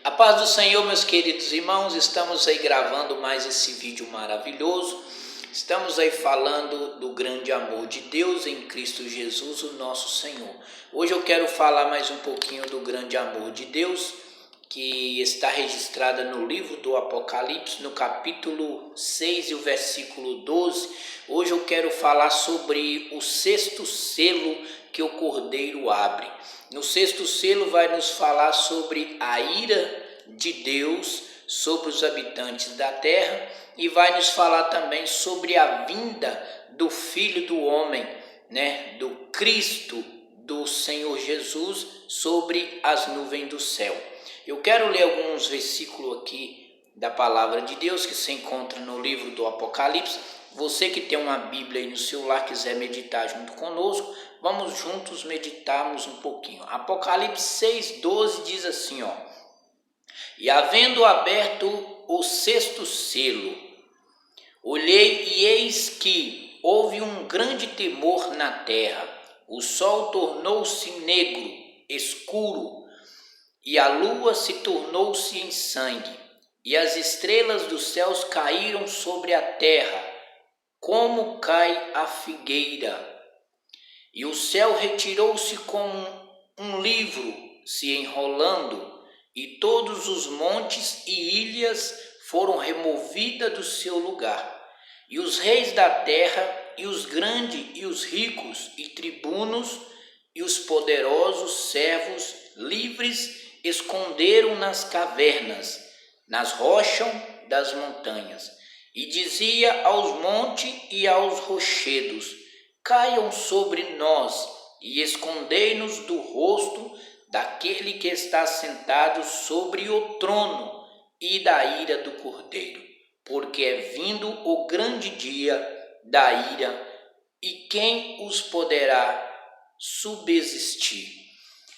A paz do Senhor, meus queridos irmãos, estamos aí gravando mais esse vídeo maravilhoso. Estamos aí falando do grande amor de Deus em Cristo Jesus, o nosso Senhor. Hoje eu quero falar mais um pouquinho do grande amor de Deus, que está registrada no livro do Apocalipse, no capítulo 6 e o versículo 12. Hoje eu quero falar sobre o sexto selo que o Cordeiro abre. No sexto selo vai nos falar sobre a ira de Deus sobre os habitantes da terra e vai nos falar também sobre a vinda do Filho do Homem, do Cristo, do Senhor Jesus sobre as nuvens do céu. Eu quero ler alguns versículos aqui da palavra de Deus que se encontra no livro do Apocalipse. Você que tem uma Bíblia aí no celular, quiser meditar junto conosco, vamos juntos meditarmos um pouquinho. Apocalipse 6:12 diz assim, E havendo aberto o sexto selo, olhei e eis que houve um grande temor na terra. O sol tornou-se negro, escuro, e a lua se tornou-se em sangue, e as estrelas dos céus caíram sobre a terra, como cai a figueira. E o céu retirou-se como um livro se enrolando, e todos os montes e ilhas foram removidas do seu lugar. E os reis da terra, e os grandes, e os ricos, e tribunos, e os poderosos servos livres, esconderam nas cavernas, nas rochas das montanhas, e dizia aos montes e aos rochedos: caiam sobre nós, e escondei-nos do rosto daquele que está sentado sobre o trono e da ira do Cordeiro, porque é vindo o grande dia da ira, e quem os poderá subsistir?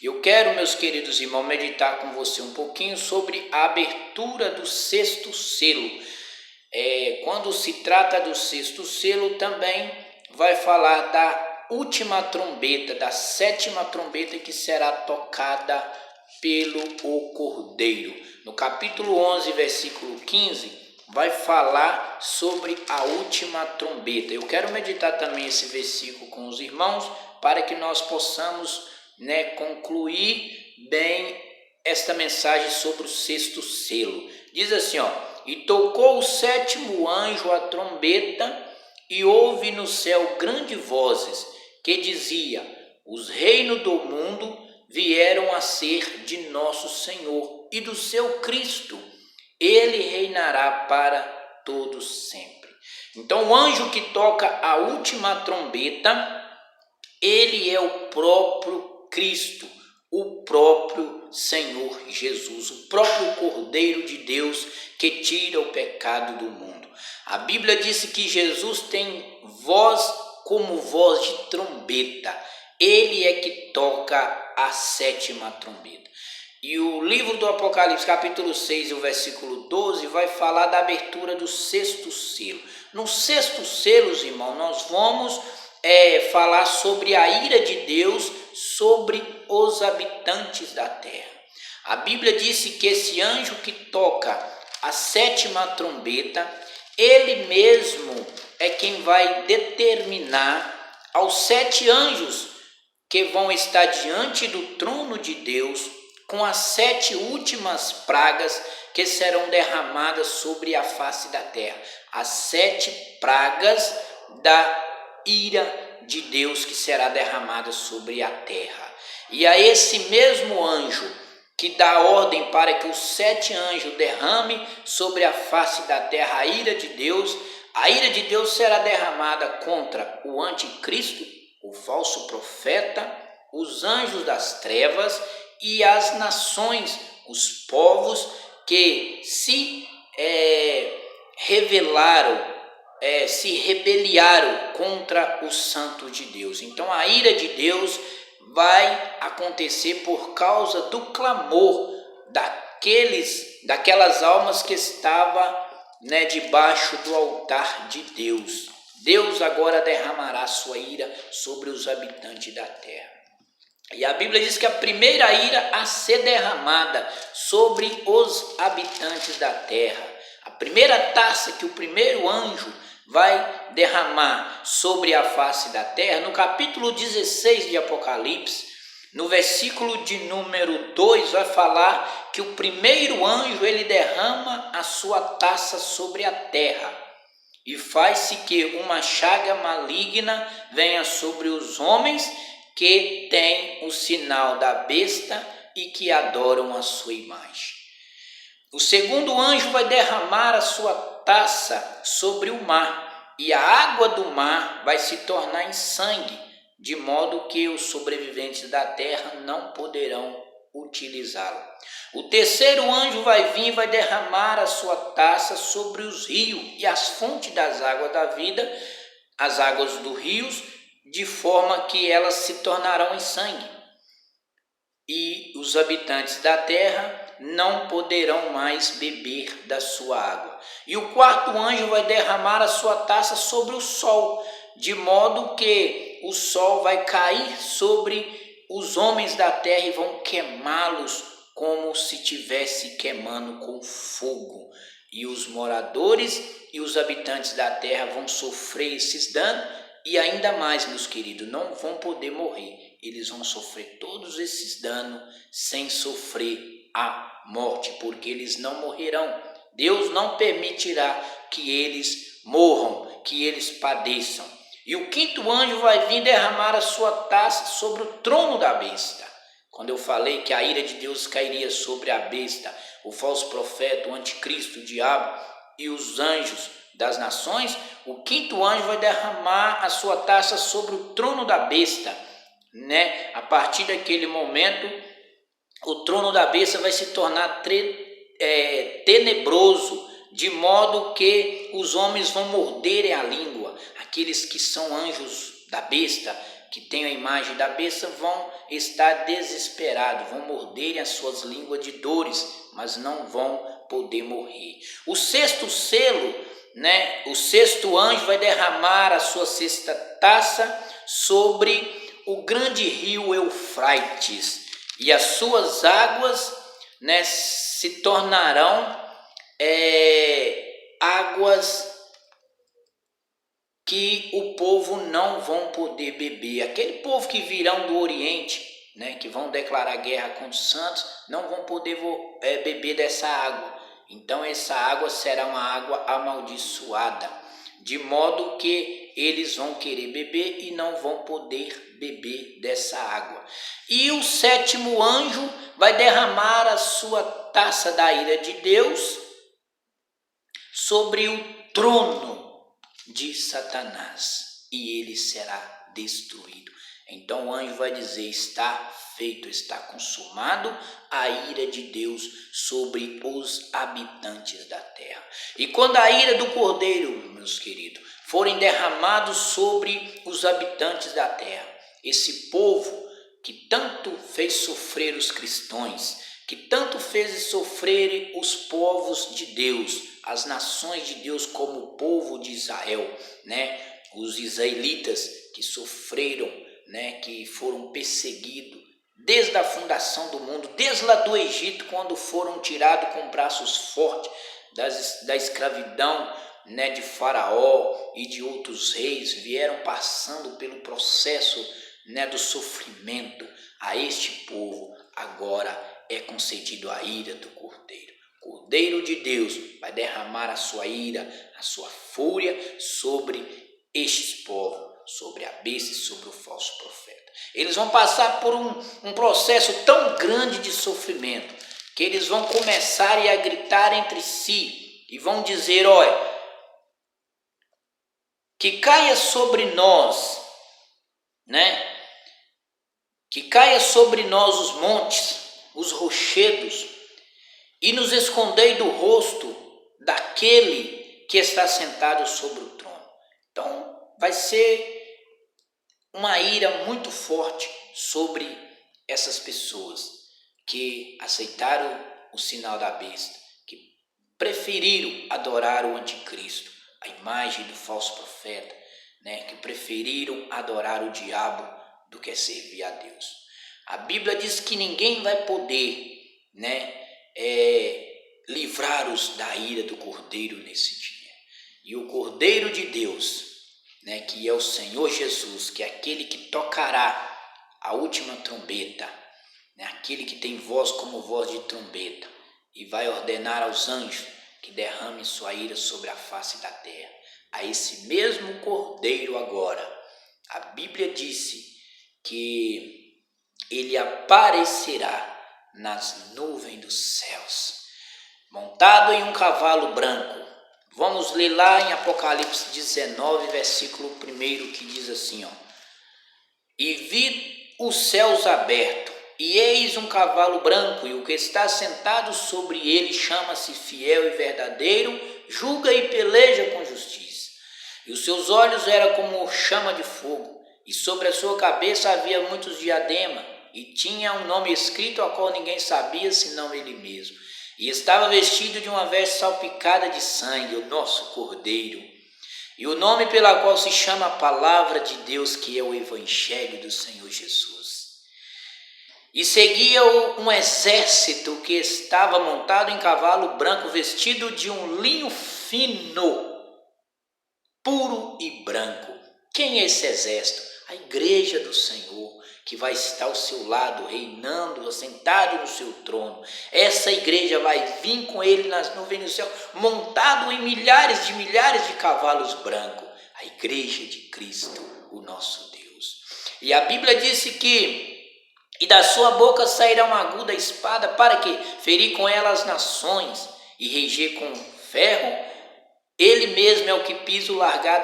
Eu quero, meus queridos irmãos, meditar com você um pouquinho sobre a abertura do sexto selo. Quando se trata do sexto selo, também vai falar da última trombeta, da sétima trombeta que será tocada pelo o Cordeiro. No capítulo 11, versículo 15, vai falar sobre a última trombeta. Eu quero meditar também esse versículo com os irmãos para que nós possamos concluir bem esta mensagem sobre o sexto selo. Diz assim, e tocou o sétimo anjo a trombeta, e houve no céu grandes vozes que dizia: os reinos do mundo vieram a ser de nosso Senhor e do seu Cristo. Ele reinará para todos sempre. Então o anjo que toca a última trombeta, ele é o próprio Cristo, o próprio Senhor Jesus, o próprio Cordeiro de Deus que tira o pecado do mundo. A Bíblia disse que Jesus tem voz como voz de trombeta. Ele é que toca a sétima trombeta. E o livro do Apocalipse, capítulo 6, o versículo 12, vai falar da abertura do sexto selo. No sexto selo, irmão, nós vamos falar sobre a ira de Deus sobre os habitantes da terra. A Bíblia disse que esse anjo que toca a sétima trombeta, ele mesmo é quem vai determinar aos 7 anjos que vão estar diante do trono de Deus com as 7 últimas pragas que serão derramadas sobre a face da terra. As 7 pragas da ira de Deus que será derramada sobre a terra. E a esse mesmo anjo que dá ordem para que os 7 anjos derramem sobre a face da terra a ira de Deus será derramada contra o anticristo, o falso profeta, os anjos das trevas e as nações, os povos que se se rebelaram contra o santo de Deus. Então a ira de Deus vai acontecer por causa do clamor daquelas almas que estavam debaixo do altar de Deus. Deus agora derramará sua ira sobre os habitantes da terra. E a Bíblia diz que a primeira ira a ser derramada sobre os habitantes da terra, a primeira taça que o primeiro anjo vai derramar sobre a face da terra, no capítulo 16 de Apocalipse, no versículo de número 2, vai falar que o primeiro anjo ele derrama a sua taça sobre a terra e faz-se que uma chaga maligna venha sobre os homens que têm o sinal da besta e que adoram a sua imagem. O segundo anjo vai derramar a sua taça sobre o mar, e a água do mar vai se tornar em sangue, de modo que os sobreviventes da terra não poderão utilizá-la. O terceiro anjo vai vir e vai derramar a sua taça sobre os rios e as fontes das águas da vida, as águas dos rios, de forma que elas se tornarão em sangue. E os habitantes da terra não poderão mais beber da sua água. E o quarto anjo vai derramar a sua taça sobre o sol, de modo que o sol vai cair sobre os homens da terra e vão queimá-los como se estivesse queimando com fogo. E os moradores e os habitantes da terra vão sofrer esses danos e ainda mais, meus queridos, não vão poder morrer. Eles vão sofrer todos esses danos sem sofrer a morte, porque eles não morrerão. Deus não permitirá que eles morram, que eles padeçam. E o quinto anjo vai vir derramar a sua taça sobre o trono da besta. Quando eu falei que a ira de Deus cairia sobre a besta, o falso profeta, o anticristo, o diabo e os anjos das nações, o quinto anjo vai derramar a sua taça sobre o trono da besta, né? A partir daquele momento, o trono da besta vai se tornar tenebroso, de modo que os homens vão morderem a língua. Aqueles que são anjos da besta, que têm a imagem da besta, vão estar desesperados, vão morderem as suas línguas de dores, mas não vão poder morrer. O sexto selo, né? O sexto anjo vai derramar a sua sexta taça sobre o grande rio Eufrates, e as suas águas, né, se tornarão águas que o povo não vão poder beber. Aquele povo que virão do Oriente, né, que vão declarar guerra contra os santos, não vão poder beber dessa água. Então essa água será uma água amaldiçoada, de modo que eles vão querer beber e não vão poder beber dessa água. E o sétimo anjo vai derramar a sua taça da ira de Deus sobre o trono de Satanás, e ele será destruído. Então o anjo vai dizer: está feito, está consumado a ira de Deus sobre os habitantes da terra. E quando a ira do Cordeiro, meus queridos, forem derramados sobre os habitantes da terra, esse povo que tanto fez sofrer os cristãos, que tanto fez sofrer os povos de Deus, as nações de Deus, como o povo de Israel, né? Os israelitas que sofreram, né? Que foram perseguidos desde a fundação do mundo, desde lá do Egito, quando foram tirados com braços fortes da escravidão, né? De Faraó e de outros reis, vieram passando pelo processo, né? Do sofrimento. A este povo agora é concedido a ira do Cordeiro. O Cordeiro de Deus vai derramar a sua ira, a sua fúria sobre estes povos, sobre a besta e sobre o falso profeta. Eles vão passar por um processo tão grande de sofrimento que eles vão começar a gritar entre si e vão dizer: olha, que caia sobre nós, né? Que caia sobre nós os montes, os rochedos, e nos escondei do rosto daquele que está sentado sobre o trono. Então vai ser uma ira muito forte sobre essas pessoas que aceitaram o sinal da besta, que preferiram adorar o anticristo, a imagem do falso profeta, né? Que preferiram adorar o diabo do que servir a Deus. A Bíblia diz que ninguém vai poder, livrar-os da ira do Cordeiro nesse dia. E o Cordeiro de Deus, que é o Senhor Jesus, que é aquele que tocará a última trombeta, aquele que tem voz como voz de trombeta, e vai ordenar aos anjos que derramem sua ira sobre a face da terra. A esse mesmo Cordeiro agora, a Bíblia disse que ele aparecerá nas nuvens dos céus, montado em um cavalo branco. Vamos ler lá em Apocalipse 19, versículo 1, que diz assim, e vi os céus abertos, e eis um cavalo branco, e o que está sentado sobre ele chama-se Fiel e Verdadeiro, julga e peleja com justiça. E os seus olhos eram como chama de fogo, e sobre a sua cabeça havia muitos diademas, e tinha um nome escrito a qual ninguém sabia senão ele mesmo. E estava vestido de uma veste salpicada de sangue, o nosso Cordeiro. E o nome pela qual se chama a palavra de Deus, que é o Evangelho do Senhor Jesus. E seguia um exército que estava montado em cavalo branco, vestido de um linho fino, puro e branco. Quem é esse exército? A igreja do Senhor, que vai estar ao seu lado, reinando, assentado no seu trono. Essa igreja vai vir com ele nas nuvens do céu, montado em milhares de cavalos brancos. A igreja de Cristo, o nosso Deus. E a Bíblia disse que e da sua boca sairá uma aguda espada, para que ferir com ela as nações e reger com ferro. Ele mesmo é o que pisa o largar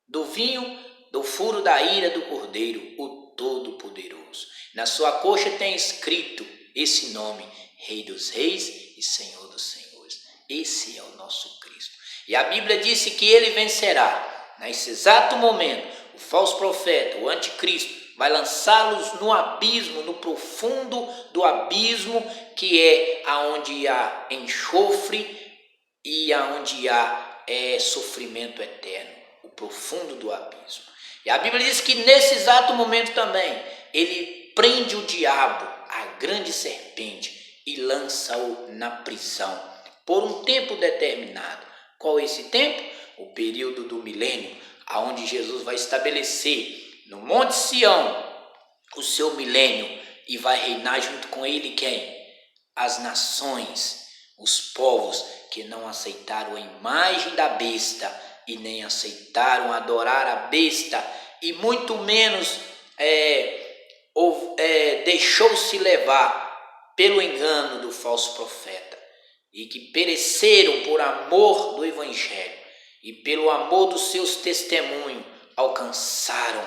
do vinho, do furo da ira do Cordeiro, o Todo-Poderoso. Na sua coxa tem escrito esse nome, Rei dos Reis e Senhor dos Senhores. Esse é o nosso Cristo. E a Bíblia disse que ele vencerá. Nesse exato momento, o falso profeta, o anticristo, vai lançá-los no abismo, no profundo do abismo, que é aonde há enxofre e aonde há sofrimento eterno, o profundo do abismo. E a Bíblia diz que nesse exato momento também, ele prende o diabo, a grande serpente, e lança-o na prisão, por um tempo determinado. Qual é esse tempo? O período do milênio, aonde Jesus vai estabelecer no Monte Sião o seu milênio, e vai reinar junto com ele quem? As nações, os povos que não aceitaram a imagem da besta e nem aceitaram adorar a besta, e muito menos deixou-se levar pelo engano do falso profeta, e que pereceram por amor do Evangelho e pelo amor dos seus testemunhos, alcançaram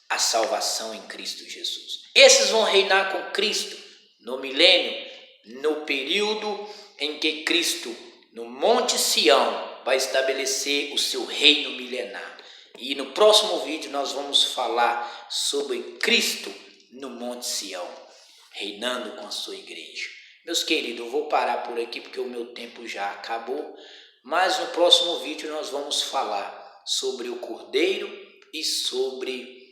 a salvação em Cristo Jesus. Esses vão reinar com Cristo no milênio, no período em que Cristo, no Monte Sião, vai estabelecer o seu reino milenar. E no próximo vídeo nós vamos falar sobre Cristo no Monte Sião, reinando com a sua igreja. Meus queridos, eu vou parar por aqui porque o meu tempo já acabou, mas no próximo vídeo nós vamos falar sobre o Cordeiro e sobre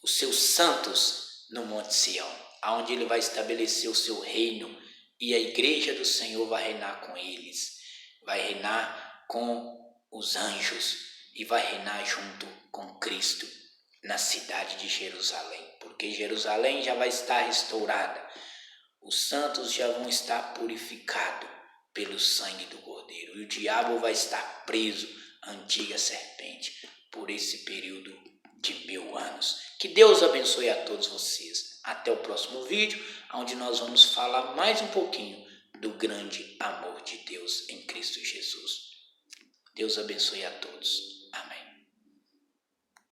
os seus santos no Monte Sião, onde ele vai estabelecer o seu reino, e a igreja do Senhor vai reinar com eles, vai reinar com os anjos e vai reinar junto com Cristo na cidade de Jerusalém, porque Jerusalém já vai estar restaurada, os santos já vão estar purificados pelo sangue do Cordeiro, e o diabo vai estar preso, a antiga serpente, por esse período de 1000 anos. Que Deus abençoe a todos vocês. Até o próximo vídeo, onde nós vamos falar mais um pouquinho do grande amor de Deus em Cristo Jesus. Deus abençoe a todos.